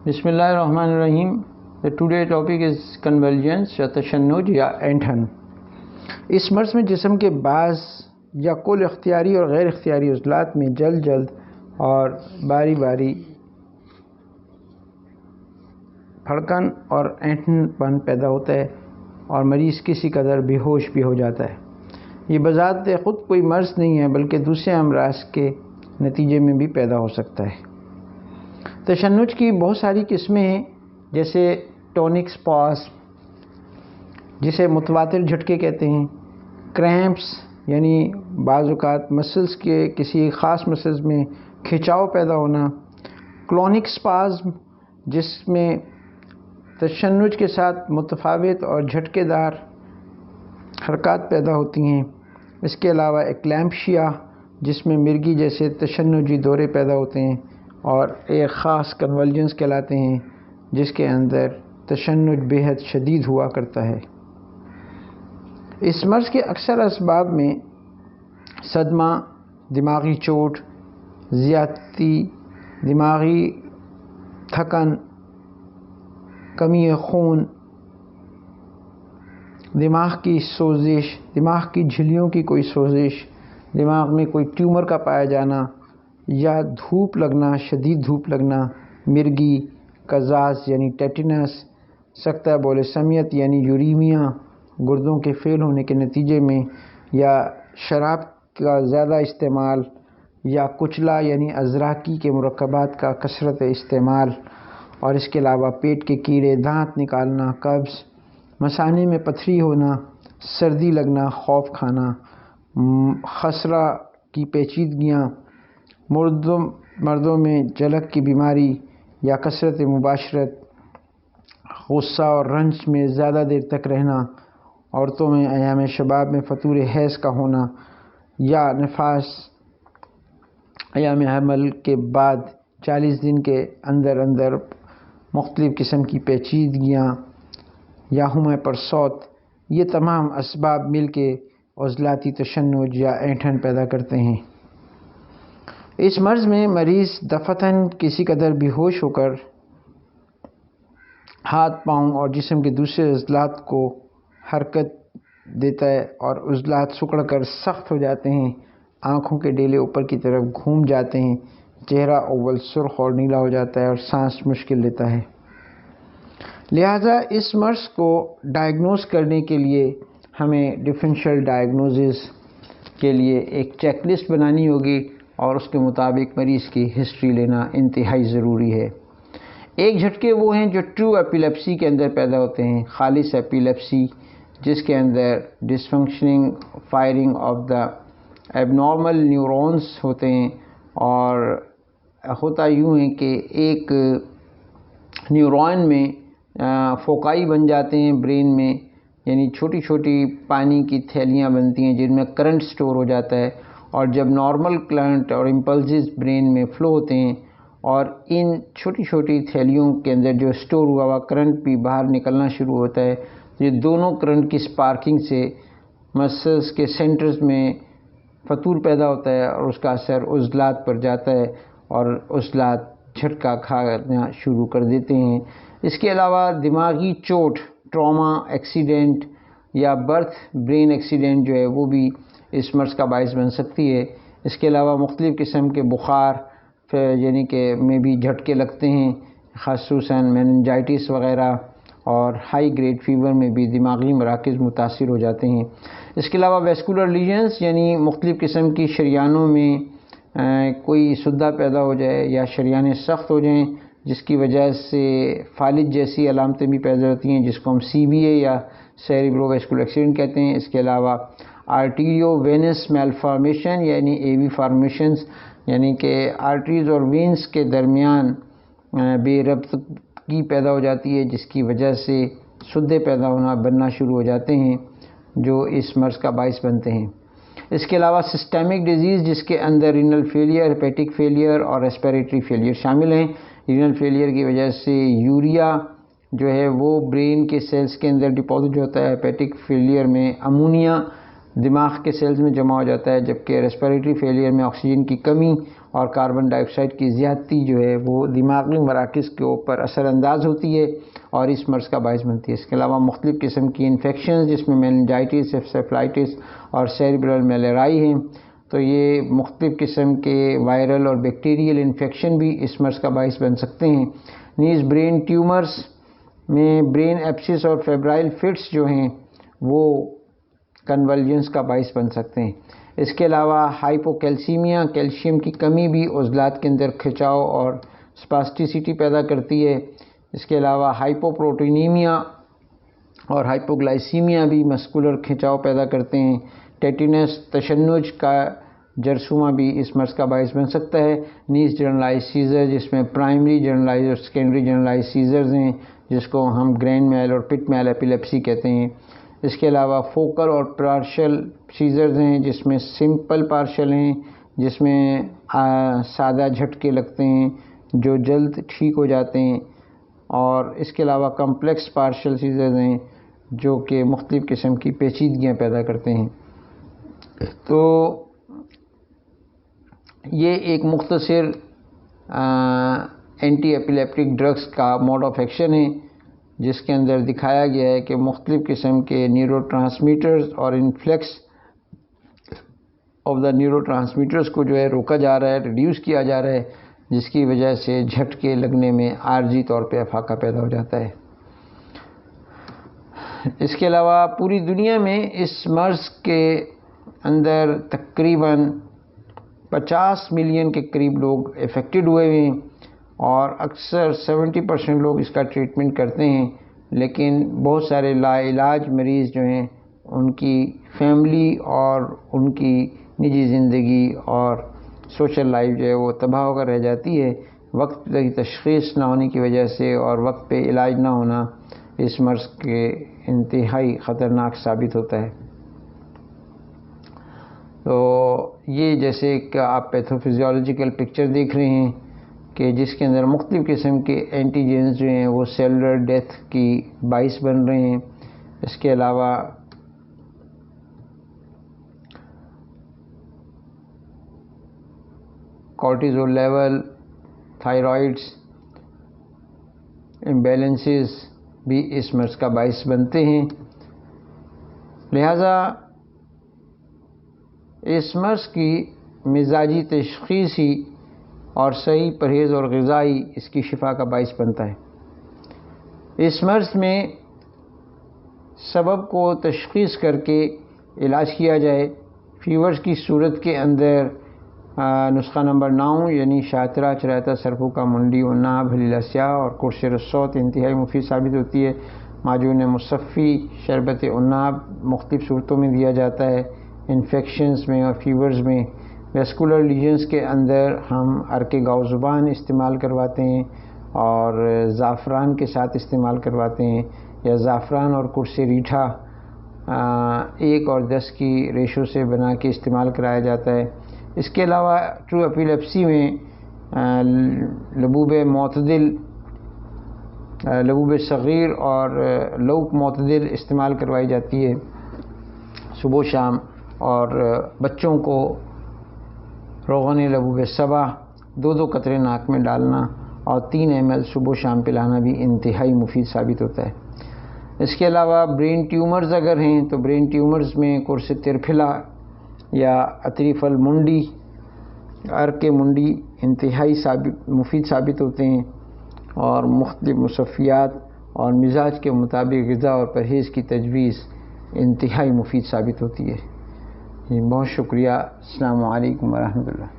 بسم اللہ الرحمن الرحیم. ٹوڈے ٹاپک از کنولجنس یا تشنج یا اینٹھن. اس مرض میں جسم کے بعض یا کل اختیاری اور غیر اختیاری عضلات میں جلد اور باری باری پھڑکن اور اینٹھن پن پیدا ہوتا ہے اور مریض کسی قدر بے ہوش بھی ہو جاتا ہے. یہ بذات خود کوئی مرض نہیں ہے بلکہ دوسرے امراض کے نتیجے میں بھی پیدا ہو سکتا ہے. تشنج کی بہت ساری قسمیں ہیں، جیسے ٹونک سپاسم جسے متواتر جھٹکے کہتے ہیں، کریمپس یعنی بعض اوقات مسلز کے کسی خاص مسلز میں کھچاؤ پیدا ہونا، کلونک سپاسم جس میں تشنج کے ساتھ متفاوت اور جھٹکے دار حرکات پیدا ہوتی ہیں. اس کے علاوہ ایکلیمپشیا جس میں مرگی جیسے تشنجی دورے پیدا ہوتے ہیں اور ایک خاص کنولجنس کہلاتے ہیں جس کے اندر تشنج بے حد شدید ہوا کرتا ہے. اس مرض کے اکثر اسباب میں صدمہ، دماغی چوٹ، زیادتی، دماغی تھکن، کمی خون، دماغ کی سوزش، دماغ کی جھلیوں کی کوئی سوزش، دماغ میں کوئی ٹیومر کا پایا جانا یا دھوپ لگنا، شدید دھوپ لگنا، مرگی، قزاز یعنی ٹیٹنس، سکتہ بولسمیت یعنی یوریمیا، گردوں کے فیل ہونے کے نتیجے میں، یا شراب کا زیادہ استعمال، یا کچلا یعنی ازراکی کے مرکبات کا کثرت استعمال، اور اس کے علاوہ پیٹ کے کیڑے، دانت نکالنا، قبض، مثانے میں پتھری ہونا، سردی لگنا، خوف کھانا، خسرہ کی پیچیدگیاں، مردوں میں جلک کی بیماری یا کثرت مباشرت، غصہ اور رنج میں زیادہ دیر تک رہنا، عورتوں میں ایام شباب میں فطور حیض کا ہونا، یا نفاس ایام حمل کے بعد 40 دن کے اندر مختلف قسم کی پیچیدگیاں یا ہمہ پرسوت، یہ تمام اسباب مل کے عضلاتی تشنج یا اینٹھن پیدا کرتے ہیں. اس مرض میں مریض دفعتاً کسی قدر بے ہوش ہو کر ہاتھ، پاؤں اور جسم کے دوسرے عضلات کو حرکت دیتا ہے اور عضلات سکڑ کر سخت ہو جاتے ہیں، آنکھوں کے ڈیلے اوپر کی طرف گھوم جاتے ہیں، چہرہ اول سرخ اور نیلا ہو جاتا ہے اور سانس مشکل لیتا ہے. لہذا اس مرض کو ڈائگنوز کرنے کے لیے ہمیں ڈفرینشیل ڈائگنوزس کے لیے ایک چیک لسٹ بنانی ہوگی اور اس کے مطابق مریض کی ہسٹری لینا انتہائی ضروری ہے. ایک جھٹکے وہ ہیں جو ٹرو ایپیلیپسی کے اندر پیدا ہوتے ہیں، خالص ایپیلیپسی، جس کے اندر dysfunctioning firing of the abnormal neurons ہوتے ہیں، اور ہوتا یوں ہے کہ ایک نیورون میں فوکائی بن جاتے ہیں برین میں، یعنی چھوٹی چھوٹی پانی کی تھیلیاں بنتی ہیں جن میں کرنٹ سٹور ہو جاتا ہے، اور جب نارمل کرنٹ اور امپلسز برین میں فلو ہوتے ہیں اور ان چھوٹی چھوٹی تھیلیوں کے اندر جو سٹور ہوا ہوا کرنٹ بھی باہر نکلنا شروع ہوتا ہے، یہ دونوں کرنٹ کی سپارکنگ سے مسلز کے سینٹرز میں فطور پیدا ہوتا ہے اور اس کا اثر عضلات پر جاتا ہے اور عضلات جھٹکا کھانا شروع کر دیتے ہیں. اس کے علاوہ دماغی چوٹ، ٹراما، ایکسیڈنٹ یا برتھ برین ایکسیڈنٹ جو ہے وہ بھی اس مرض کا باعث بن سکتی ہے. اس کے علاوہ مختلف قسم کے بخار یعنی کہ میں بھی جھٹکے لگتے ہیں، خصوصاً میننجائٹس وغیرہ، اور ہائی گریڈ فیور میں بھی دماغی مراکز متاثر ہو جاتے ہیں. اس کے علاوہ ویسکولر لیجنز یعنی مختلف قسم کی شریانوں میں کوئی سدہ پیدا ہو جائے یا شریانیں سخت ہو جائیں، جس کی وجہ سے فالج جیسی علامتیں بھی پیدا ہوتی ہیں، جس کو ہم سی بی اے یا سیریبرو ویسکولر ایکسیڈنٹ کہتے ہیں. اس کے علاوہ آرٹیریو وینس میلفارمیشن یعنی اے وی فارمیشنز، یعنی کہ آرٹریز اور وینس کے درمیان بے ربطگی پیدا ہو جاتی ہے، جس کی وجہ سے سدے پیدا بننا شروع ہو جاتے ہیں جو اس مرض کا باعث بنتے ہیں. اس کے علاوہ سسٹمک ڈیزیز جس کے اندر رینل فیلئر، ہیپیٹک فیلئر اور ریسپیریٹری فیلئر شامل ہیں. رینل فیلئر کی وجہ سے یوریا جو ہے وہ برین کے سیلز کے اندر ڈپازٹ ہوتا ہے، ہیپیٹک فیلئر میں امونیا دماغ کے سیلز میں جمع ہو جاتا ہے، جبکہ ریسپیریٹری فیلئر میں آکسیجن کی کمی اور کاربن ڈائی آکسائڈ کی زیادتی جو ہے وہ دماغی مراکز کے اوپر اثر انداز ہوتی ہے اور اس مرض کا باعث بنتی ہے۔ اس کے علاوہ مختلف قسم کی انفیکشنز جس میں میننجائٹس، انسیفلائٹس اور سیریبرل میلیرائی ہیں، تو یہ مختلف قسم کے وائرل اور بیکٹیریل انفیکشن بھی اس مرض کا باعث بن سکتے ہیں۔ نیز برین ٹیومرز میں برین ایبسس اور فیبرائل فٹس جو ہیں وہ کنولجنس کا باعث بن سکتے ہیں۔ اس کے علاوہ ہائپوکیلسیمیا، کیلشیم کی کمی بھی عضلات کے اندر کھچاؤ اور اسپاسٹیسٹی پیدا کرتی ہے۔ اس کے علاوہ ہائپوپروٹینیمیا اور ہائپوگلائسیمیا بھی مسکولر کھچاؤ پیدا کرتے ہیں۔ ٹیٹنس، تشنج کا جرثومہ بھی اس مرض کا باعث بن سکتا ہے۔ نیز جنرلائز سیزر جس میں پرائمری جنرلائز اور سیکنڈری جنرلائز سیزرز ہیں جس کو ہم گرینڈ میل اور پٹ میل ایپیلیپسی کہتے ہیں۔ اس کے علاوہ فوکل اور پارشل سیزرز ہیں جس میں سمپل پارشل ہیں جس میں سادہ جھٹکے لگتے ہیں جو جلد ٹھیک ہو جاتے ہیں، اور اس کے علاوہ کمپلیکس پارشل سیزرز ہیں جو کہ مختلف قسم کی پیچیدگیاں پیدا کرتے ہیں۔ تو یہ ایک مختصر اینٹی ایپیلیپٹک ڈرگس کا موڈ آف ایکشن ہے جس کے اندر دکھایا گیا ہے کہ مختلف قسم کے نیورو ٹرانسمیٹرز اور انفلیکس آف دا نیورو ٹرانسمیٹرز کو جو ہے روکا جا رہا ہے، ریڈیوس کیا جا رہا ہے، جس کی وجہ سے جھٹکے لگنے میں عارضی طور پہ افاقہ پیدا ہو جاتا ہے۔ اس کے علاوہ پوری دنیا میں اس مرض کے اندر تقریباً 50 ملین کے قریب لوگ افیکٹڈ ہوئے ہیں، اور اکثر 70% لوگ اس کا ٹریٹمنٹ کرتے ہیں، لیکن بہت سارے لا علاج مریض جو ہیں ان کی فیملی اور ان کی نجی زندگی اور سوشل لائف جو ہے وہ تباہ ہو کر رہ جاتی ہے، وقت پہ تشخیص نہ ہونے کی وجہ سے اور وقت پہ علاج نہ ہونا اس مرض کے انتہائی خطرناک ثابت ہوتا ہے۔ تو یہ جیسے کہ آپ پیتھوفیزیولوجیکل پکچر دیکھ رہے ہیں کہ جس کے اندر مختلف قسم کے اینٹیجنز جو ہیں وہ سیلولر ڈیتھ کی باعث بن رہے ہیں۔ اس کے علاوہ کورٹیزول لیول، تھائرائڈس امبیلنسز بھی اس مرض کا باعث بنتے ہیں۔ لہذا اس مرض کی مزاجی تشخیصی اور صحیح پرہیز اور غذائی اس کی شفا کا باعث بنتا ہے۔ اس مرض میں سبب کو تشخیص کر کے علاج کیا جائے۔ فیورز کی صورت کے اندر نسخہ نمبر 9 یعنی شاطرہ چرایتا سرپوکا منڈی وناب حلیلہ سیاہ اور کرسر الصوت انتہائی مفید ثابت ہوتی ہے۔ معجون مصفی شربت عناب مختلف صورتوں میں دیا جاتا ہے، انفیکشنز میں اور فیورز میں۔ ویسکولر لیجنز کے اندر ہم عرق گاؤ زبان استعمال کرواتے ہیں اور زعفران کے ساتھ استعمال کرواتے ہیں، یا زعفران اور کرس ریٹھا 1:10 کی ریشو سے بنا کے استعمال کرایا جاتا ہے۔ اس کے علاوہ ٹرو ایپیلیپسی میں لبوب معتدل، لبوب صغیر اور لوک معتدل استعمال کروائی جاتی ہے صبح و شام، اور بچوں کو روغن لبوب سبا 2 قطرے ناک میں ڈالنا اور 3 ml صبح و شام پلانا بھی انتہائی مفید ثابت ہوتا ہے۔ اس کے علاوہ برین ٹیومرز اگر ہیں تو برین ٹیومرز میں کرس ترفلا یا اطریف المنڈی، عرق منڈی انتہائی مفید ثابت ہوتے ہیں، اور مختلف مصفیات اور مزاج کے مطابق غذا اور پرہیز کی تجویز انتہائی مفید ثابت ہوتی ہے۔ بہت شکریہ۔ السلام علیکم ورحمۃ اللہ۔